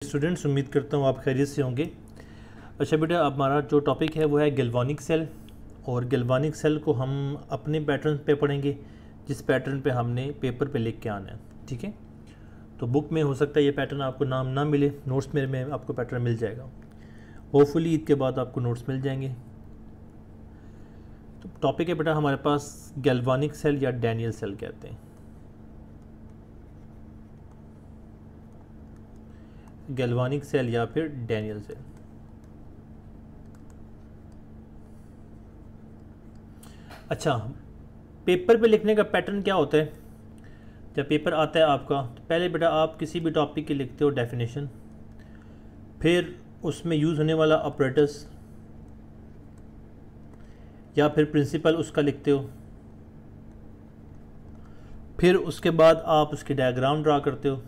Students, उम्मीद करता हूँ आप खैरियत से होंगे। अच्छा बेटा, अब हमारा जो टॉपिक है वो है गैल्वानिक सेल, और गैल्वानिक सेल को हम अपने पैटर्न पे पढ़ेंगे जिस पैटर्न पे हमने पेपर पे लिख के आना है। ठीक है, तो बुक में हो सकता है ये पैटर्न आपको नाम ना मिले, नोट्स मेरे में आपको पैटर्न मिल जाएगा। होपफुली ईद के बाद आपको नोट्स मिल जाएंगे। तो टॉपिक है बेटा हमारे पास गैल्वानिक सेल या डैनियल सेल कहते हैं। गैल्वानिक सेल या फिर डैनियल सेल। अच्छा, पेपर पे लिखने का पैटर्न क्या होता है? जब पेपर आता है आपका, तो पहले बेटा आप किसी भी टॉपिक की लिखते हो डेफिनेशन, फिर उसमें यूज़ होने वाला ऑपरेटर्स या फिर प्रिंसिपल उसका लिखते हो, फिर उसके बाद आप उसकी डायग्राम ड्रा करते हो,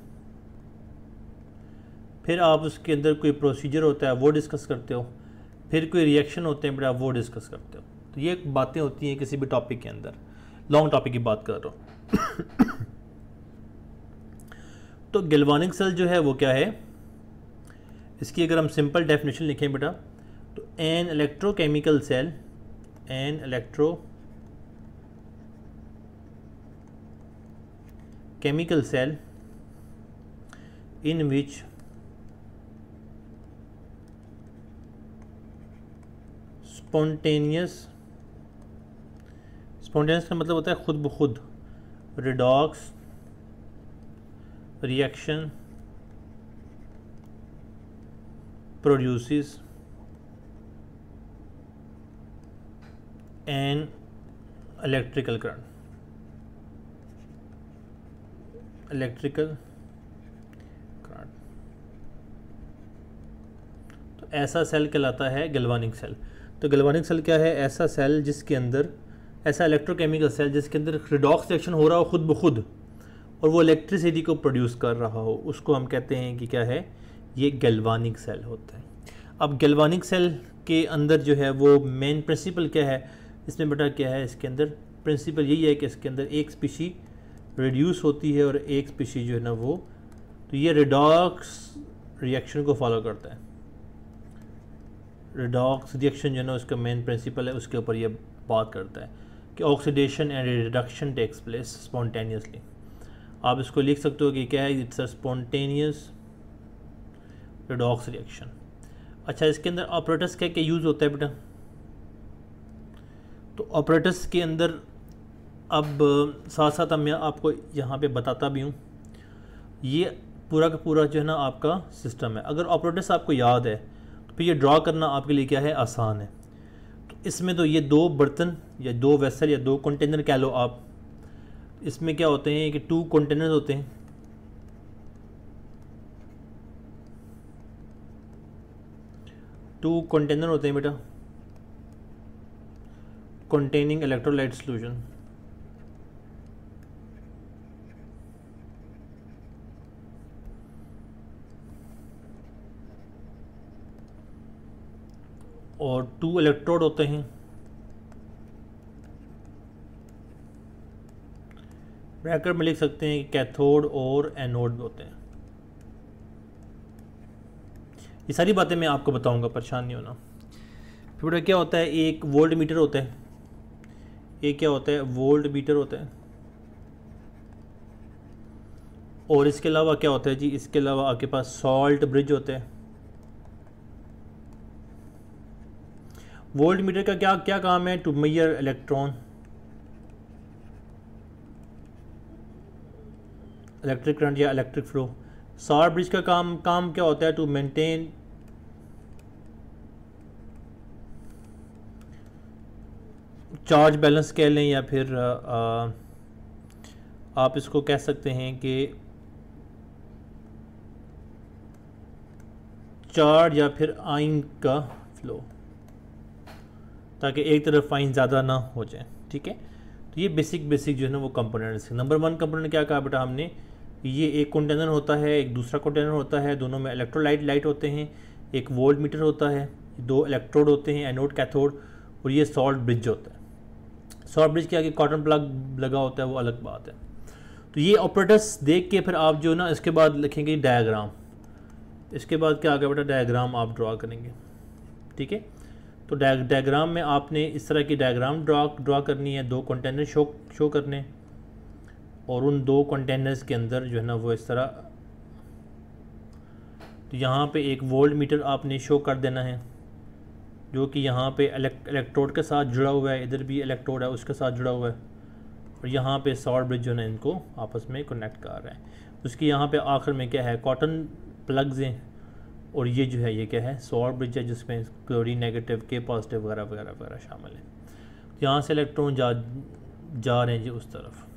फिर आप उसके अंदर कोई प्रोसीजर होता है वो डिस्कस करते हो, फिर कोई रिएक्शन होते हैं बेटा वो डिस्कस करते हो। तो ये बातें होती हैं किसी भी टॉपिक के अंदर, लॉन्ग टॉपिक की बात कर रहा हूँ। तो गैल्वानिक सेल जो है वो क्या है, इसकी अगर हम सिंपल डेफिनेशन लिखें बेटा, तो an electrochemical cell, an electrochemical cell in which spontaneous का मतलब होता है खुद ब खुद, redox reaction produces an electrical current, तो ऐसा सेल कहलाता है गैल्वानिक सेल। तो गैल्वानिक सेल क्या है? ऐसा सेल जिसके अंदर, ऐसा इलेक्ट्रोकेमिकल सेल जिसके अंदर रिडॉक्स रिएक्शन हो रहा हो खुद ब खुद और वो इलेक्ट्रिसिटी को प्रोड्यूस कर रहा हो, उसको हम कहते हैं कि क्या है, ये गैल्वानिक सेल होता है। अब गैल्वानिक सेल के अंदर जो है वो मेन प्रिंसिपल क्या है, इसमें बेटा क्या है, इसके अंदर प्रिंसिपल यही है कि इसके अंदर एक स्पीशी रिड्यूस होती है और एक स्पीशी जो है ना वो, तो ये रिडॉक्स रिएक्शन को फॉलो करता है। रिडॉक्स रिएक्शन जो है ना उसका मेन प्रिंसिपल है, उसके ऊपर ये बात करता है कि oxidation and reduction takes place spontaneously. आप इसको लिख सकते हो कि क्या है, it's a spontaneous redox reaction. अच्छा, इसके अंदर ऑपरेटर्स क्या क्या यूज़ होता है बेटा? तो ऑपरेटर्स के अंदर अब साथ साथ मैं आपको यहाँ पे बताता भी हूँ, ये पूरा का पूरा जो है ना आपका सिस्टम है। अगर ऑपरेटर्स आपको याद है तो फिर ये ड्रा करना आपके लिए क्या है, आसान है। तो इसमें तो ये दो बर्तन या दो वेसल या दो कंटेनर कह लो आप, इसमें क्या होते हैं कि 2 कंटेनर होते हैं, बेटा, containing electrolyte solution। और 2 इलेक्ट्रोड होते हैं, ब्रैकेट में लिख सकते हैं कि कैथोड और एनोड होते हैं। ये सारी बातें मैं आपको बताऊंगा, परेशान नहीं होना। फिर क्या होता है, एक वोल्ट मीटर होता है, एक क्या होता है, वोल्ट मीटर होता है। और इसके अलावा क्या होता है जी, इसके अलावा आपके पास सॉल्ट ब्रिज होता है। वोल्ट मीटर का क्या क्या काम है, to measure electron, electric current या इलेक्ट्रिक फ्लो। सॉल्ट ब्रिज का काम क्या होता है, टू मेंटेन चार्ज बैलेंस कह लें, या फिर आप इसको कह सकते हैं कि चार्ज या फिर आयन का फ्लो, ताकि एक तरफ आयन ज़्यादा ना हो जाए। ठीक है, तो ये बेसिक जो है ना वो कंपोनेंट्स। नंबर 1 कंपोनेंट क्या कहा बेटा हमने, ये एक कंटेनर होता है, एक दूसरा कंटेनर होता है, दोनों में इलेक्ट्रोलाइट होते हैं, एक वोल्ट मीटर होता है, 2 इलेक्ट्रोड होते हैं, एनोड कैथोड, और ये सॉल्ट ब्रिज होता है। सॉल्ट ब्रिज के आगे कॉटन प्लग लगा होता है, वो अलग बात है। तो ये ऑपरेटर्स देख के फिर आप जो ना इसके बाद लिखेंगे डायग्राम, इसके बाद क्या आ गया बेटा, डायग्राम आप ड्रा करेंगे, ठीक है। तो डायग्राम में आपने इस तरह की डायग्राम ड्रा करनी है, 2 कंटेनर शो करने, और उन 2 कंटेनर्स के अंदर जो है ना वो इस तरह, तो यहाँ पे एक वोल्ट मीटर आपने शो कर देना है जो कि यहाँ पे इलेक्ट्रोड के साथ जुड़ा हुआ है, इधर भी इलेक्ट्रोड है उसके साथ जुड़ा हुआ है, और यहाँ पे सॉल्ट ब्रिज जो है इनको आपस में कनेक्ट कर रहा है। उसकी यहाँ पे आखिर में क्या है, कॉटन प्लग्स हैं, और ये जो है ये क्या है, सॉल्ट ब्रिज है जिसमें क्लोरीन नेगेटिव, के पॉजिटिव वगैरह वगैरह वगैरह शामिल है। यहाँ से इलेक्ट्रॉन जा रहे हैं जी उस तरफ।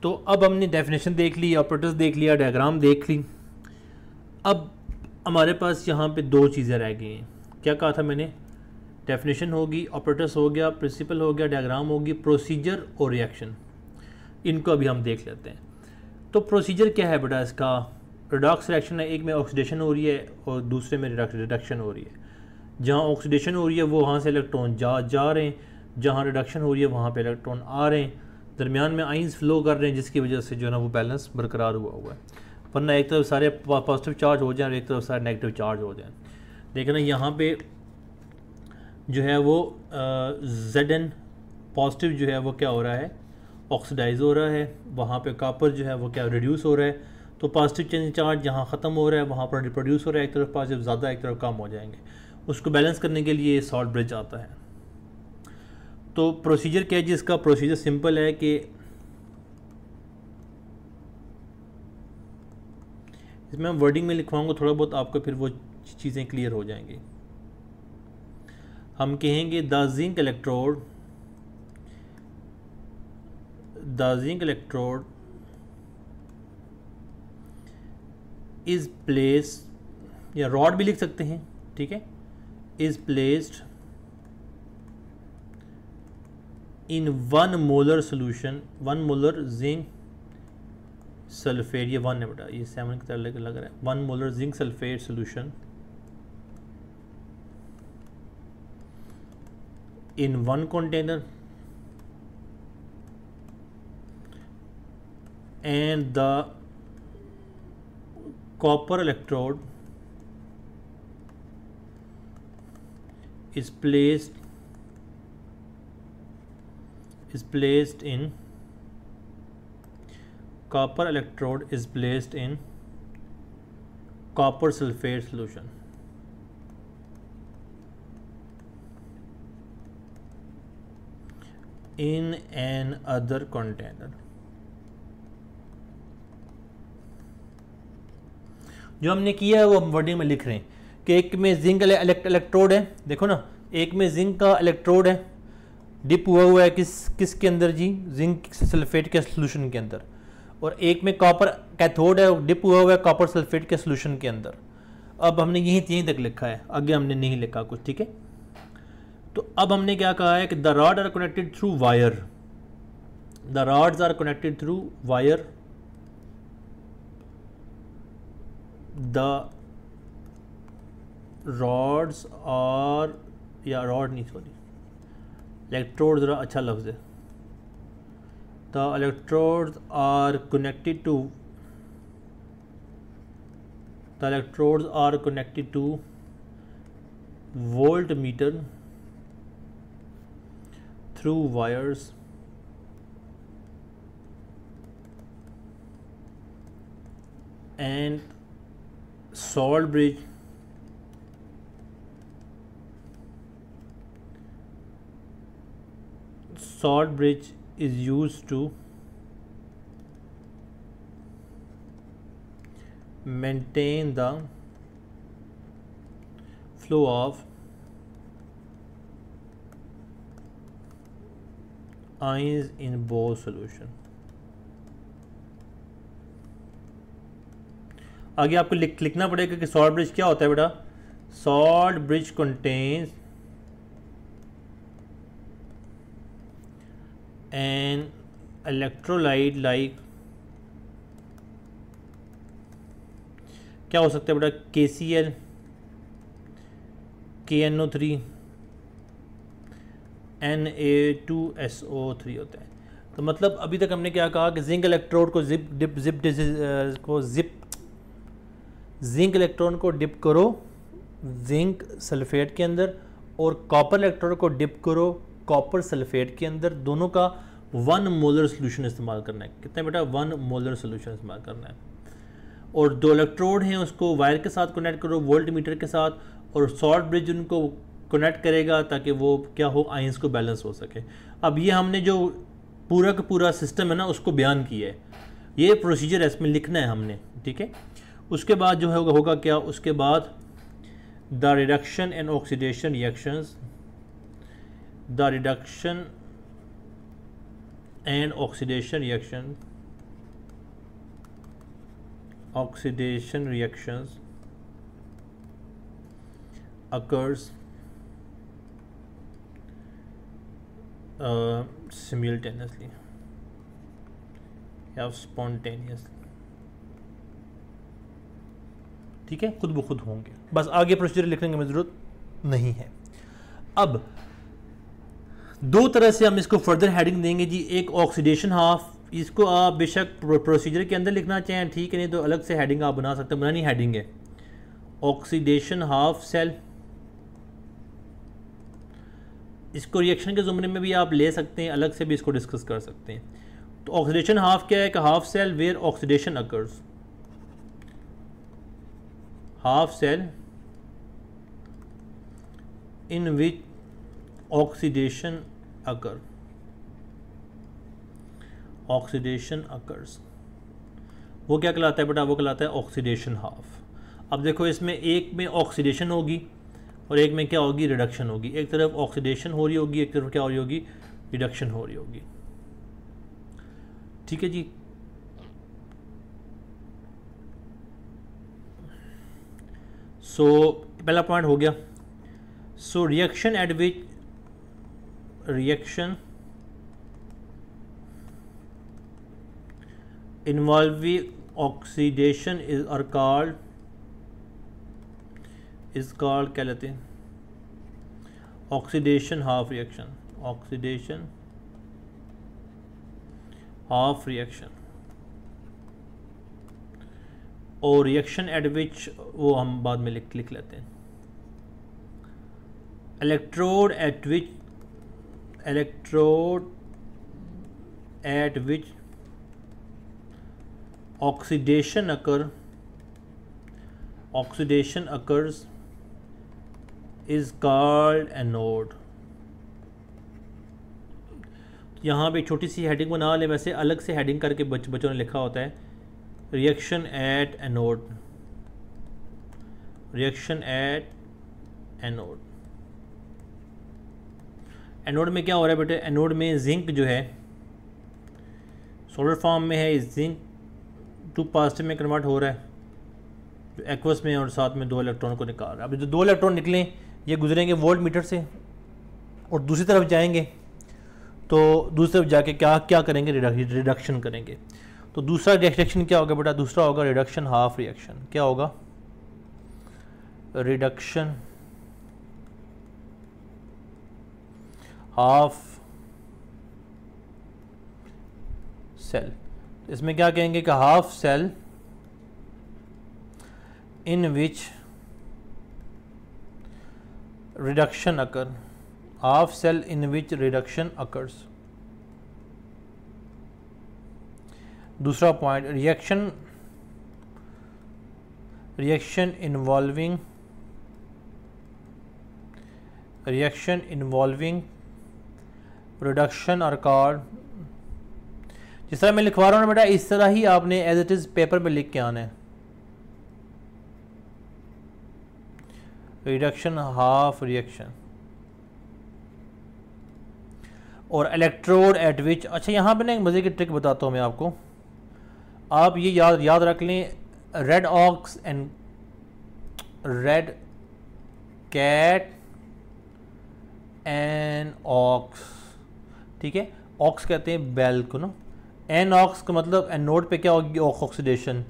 तो अब हमने डेफिनेशन देख ली, ऑपरेटर्स देख लिया, डायग्राम देख ली। अब हमारे पास यहाँ पे 2 चीज़ें रह गई हैं। क्या कहा था मैंने, डेफिनेशन होगी, ऑपरेटर्स हो गया, प्रिंसिपल हो गया, डायग्राम होगी, प्रोसीजर और रिएक्शन। इनको अभी हम देख लेते हैं। तो प्रोसीजर क्या है बेटा इसका, रिडॉक्स रिएक्शन है, एक में ऑक्सीडेशन हो रही है और दूसरे में रिडक्शन हो रही है। जहाँ ऑक्सीडेशन हो रही है वो वहाँ से इलेक्ट्रॉन जा रहे हैं, जहाँ रिडक्शन हो रही है वहाँ पे इलेक्ट्रॉन आ रहे हैं, दरमियान में आइंस फ्लो कर रहे हैं, जिसकी वजह से जो है ना वो बैलेंस बरकरार हुआ है। वरना एक तरफ सारे पॉजिटिव चार्ज हो जाए और एक तरफ सारे नेगेटिव चार्ज हो जाए। लेकिन यहाँ पे जो है वो Zn पॉजिटिव जो है वो क्या हो रहा है, ऑक्सीडाइज हो रहा है, वहाँ पे कॉपर जो है वो क्या रिड्यूस हो रहा है। तो पॉजिटिव चेंज चार्ज जहाँ ख़त्म हो रहा है वहाँ पर रिप्रोड्यूस हो रहा है, एक तरफ पॉजिटिव ज़्यादा एक तरफ कम हो जाएंगे। उसको बैलेंस करने के लिए सॉल्ट ब्रिज आता है। तो प्रोसीजर क्या है जी, इसका प्रोसीजर सिंपल है कि इसमें हम वर्डिंग में लिखवाऊंगा थोड़ा बहुत, आपको फिर वो चीज़ें क्लियर हो जाएंगी। हम कहेंगे the zinc electrode is placed, या रॉड भी लिख सकते हैं, ठीक है, is placed in 1 molar solution, 1 molar zinc sulphate, ये 1 है बेटा, ये 7 की तरह लग रहा है, 1 molar zinc sulphate solution in 1 container, and the copper electrode is placed in copper electrode is placed in copper sulfate solution. In an other container, जो हमने किया है वो हम वर्डिंग में लिख रहे हैं कि एक में जिंक इलेक्ट्रोड है, देखो ना, एक में जिंक का इलेक्ट्रोड है, डिप हुआ है किसके अंदर जी, जिंक सल्फेट के सोल्यूशन के अंदर, और एक में कॉपर कैथोड है, डिप हुआ है कॉपर सल्फेट के सोल्यूशन के अंदर। अब हमने यहीं तक लिखा है, आगे हमने नहीं लिखा कुछ, ठीक है। तो अब हमने क्या कहा है कि the rod are connected through wire, the rods are connected through wire, the rods are, या रॉड नहीं सॉरी, इलेक्ट्रोड ज़रा अच्छा लफ्ज़ है, the electrodes are connected to voltmeter through wires and salt bridge is used to maintain the flow of ions in both solution। आगे आपको लिखना पड़ेगा कि सॉल्ट ब्रिज क्या होता है बेटा, salt bridge contains an electrolyte like, क्या हो सकता है बेटा, KCl, KNO3, Na2SO3 होता है। तो मतलब अभी तक हमने क्या कहा कि जिंक इलेक्ट्रोड को जिंक इलेक्ट्रॉन को डिप करो जिंक सल्फेट के अंदर और कॉपर इलेक्ट्रॉन को डिप करो कॉपर सल्फेट के अंदर। दोनों का 1 मोलर सोल्यूशन इस्तेमाल करना है। कितना बेटा? 1 मोलर सोल्यूशन इस्तेमाल करना है। और 2 इलेक्ट्रोड हैं उसको वायर के साथ कनेक्ट करो वोल्ट मीटर के साथ, और शॉर्ट ब्रिज उनको कनेक्ट करेगा ताकि वो क्या हो, आयंस को बैलेंस हो सके। अब ये हमने जो पूरा का पूरा सिस्टम है ना उसको बयान किया है, ये प्रोसीजर है, इसमें लिखना है हमने, ठीक है। उसके बाद जो है होगा क्या, उसके बाद the reduction and oxidation reactions, the reduction and oxidation reaction, oxidation reactions occurs simultaneously या spontaneously, ठीक है, खुद ब खुद होंगे। बस आगे प्रोसीजर लिखने की हमें ज़रूरत नहीं है। अब 2 तरह से हम इसको फर्दर हेडिंग देंगे जी। एक ऑक्सीडेशन हाफ, इसको आप बेशक प्रोसीजर के अंदर लिखना चाहें ठीक है, नहीं तो अलग से हेडिंग आप बना सकते हैं, बनानी हेडिंग है ऑक्सीडेशन हाफ सेल। इसको रिएक्शन के ज़ुमरे में भी आप ले सकते हैं, अलग से भी इसको डिस्कस कर सकते हैं। तो ऑक्सीडेशन हाफ क्या है कि half cell where oxidation occurs, half cell in which oxidation occur, oxidation occurs, वो क्या कहलाता है बेटा? वो कहलाता है ऑक्सीडेशन हाफ। अब देखो इसमें एक में ऑक्सीडेशन होगी और एक में क्या होगी, रिडक्शन होगी। एक तरफ ऑक्सीडेशन हो रही होगी, एक तरफ क्या हो रही होगी, रिडक्शन हो रही होगी, ठीक है जी। सो पहला पॉइंट हो गया। So reaction at which, reaction involving oxidation is are called, is called क्या लेते हैं, oxidation half reaction, oxidation half reaction. और रिएक्शन एट विच वो हम बाद में लिख लेते हैं। Electrode at which, electrode at which oxidation occur, oxidation occurs is called anode. यहाँ पे छोटी सी हेडिंग बना ले, वैसे अलग से हेडिंग करके बच्चों ने लिखा होता है reaction at anode, reaction at anode. Anode में क्या हो रहा है बेटे? एनोड में जिंक जो है सोलर फॉर्म में है, जिंक 2 पॉजिटिव में कन्वर्ट हो रहा है जो एक्वस में, और साथ में 2 इलेक्ट्रॉन को निकाल रहा है। अब जो 2 इलेक्ट्रॉन निकलें ये गुजरेंगे वोल्ट मीटर से और दूसरी तरफ जाएंगे, तो दूसरी तरफ जाके क्या क्या करेंगे, रिडक्शन करेंगे। तो दूसरा रिएक्शन क्या होगा बेटा? दूसरा होगा रिडक्शन हाफ रिएक्शन। क्या होगा? Reduction half cell. इसमें क्या कहेंगे कि half cell in which reduction occur, half cell in which reduction occurs. दूसरा point reaction, reaction involving, reaction involving reduction are called, जिस तरह मैं लिखवा रहा हूँ ना बेटा इस तरह ही आपने एज इट इज़ पेपर पे लिख के आना है। रिडक्शन हाफ रिएक्शन और इलेक्ट्रोड एट विच। अच्छा यहाँ पे ना एक मज़े की ट्रिक बताता हूँ मैं आपको, आप ये याद रख लें, red ox and red cat an ox, ठीक है। ऑक्स कहते हैं बेल को ना, एन ऑक्स का मतलब एनोड पे क्या होगी, ऑक्सीडेशन।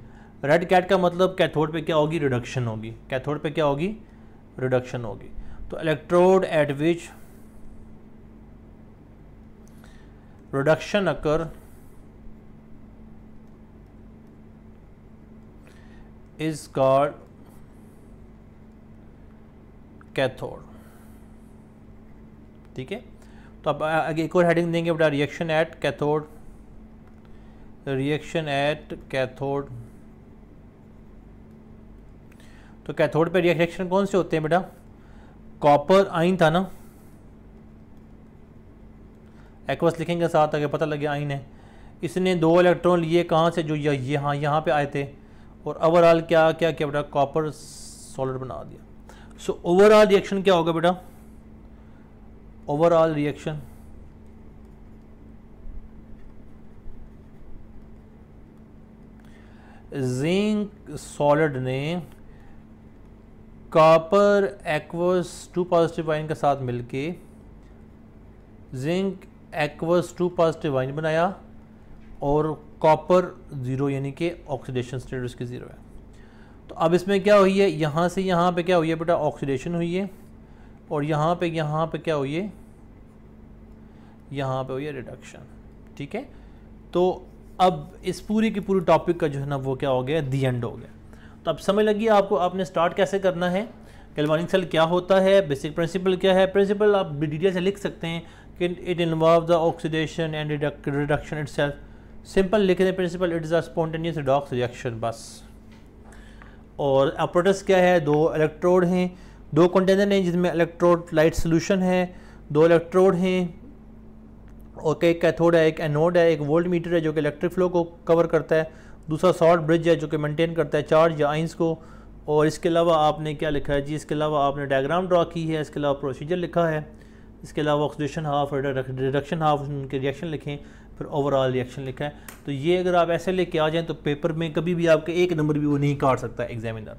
रेड कैट का मतलब कैथोड पे क्या होगी, रिडक्शन होगी। कैथोड पे क्या होगी, रिडक्शन होगी। तो electrode at which reduction occur is called cathode. ठीक है, तो अब आगे एक और हेडिंग देंगे बेटा, reaction at cathode, reaction at cathode. तो कैथोड पे रिएक्शन कौन से होते हैं बेटा, कॉपर आयन था ना, एक्वस लिखेंगे साथ आगे पता लगे आयन है, इसने 2 इलेक्ट्रॉन लिए कहाँ से, जो यहाँ पे आए थे, और ओवरऑल क्या क्या किया बेटा, कॉपर सॉलिड बना दिया। सो ओवरऑल रिएक्शन क्या होगा बेटा, ओवरऑल रिएक्शन जिंक सॉलिड ने कॉपर एक्वस 2 पॉजिटिव आयन के साथ मिलके जिंक एक्वस 2 पॉजिटिव आयन बनाया, और कॉपर 0 यानी कि ऑक्सीडेशन स्टेट उसकी 0 है। तो अब इसमें क्या हुई है, यहाँ से यहाँ पे क्या हुई है बेटा, ऑक्सीडेशन हुई है, और यहाँ पे क्या हुई है, यहाँ पे हुई है रिडक्शन। ठीक है, तो अब इस पूरी की पूरी टॉपिक का जो है ना वो क्या हो गया, दी एंड हो गया। तो अब समझ लगी आपको आपने स्टार्ट कैसे करना है, गैल्वानिक सेल क्या होता है, बेसिक प्रिंसिपल क्या है। प्रिंसिपल आप डिटेल से लिख सकते हैं कि it involve the oxidation and reduction itself, simple लिख दें principle, it is a spontaneous redox reaction बस। और apparatus क्या है, 2 इलेक्ट्रोड हैं, 2 कंटेनर हैं जिसमें इलेक्ट्रोलाइट सोल्यूशन है, 2 इलेक्ट्रोड हैं, और एक कैथोड है, एक एनोड है, एक वोल्ट मीटर है जो कि इलेक्ट्रिक फ्लो को कवर करता है, दूसरा सॉल्ट ब्रिज है जो कि मेंटेन करता है चार्ज या आइंस को। और इसके अलावा आपने क्या लिखा है जी, इसके अलावा आपने डायग्राम ड्रा की है, इसके अलावा प्रोसीजर लिखा है, इसके अलावा ऑक्सीडेशन हाफ और रिडक्शन हाफ उनके रिएक्शन लिखें, फिर ओवरऑल रिएक्शन लिखा है। तो ये अगर आप ऐसे लेके आ जाएँ तो पेपर में कभी भी आपके 1 नंबर भी वो नहीं काट सकता एग्जामिनर।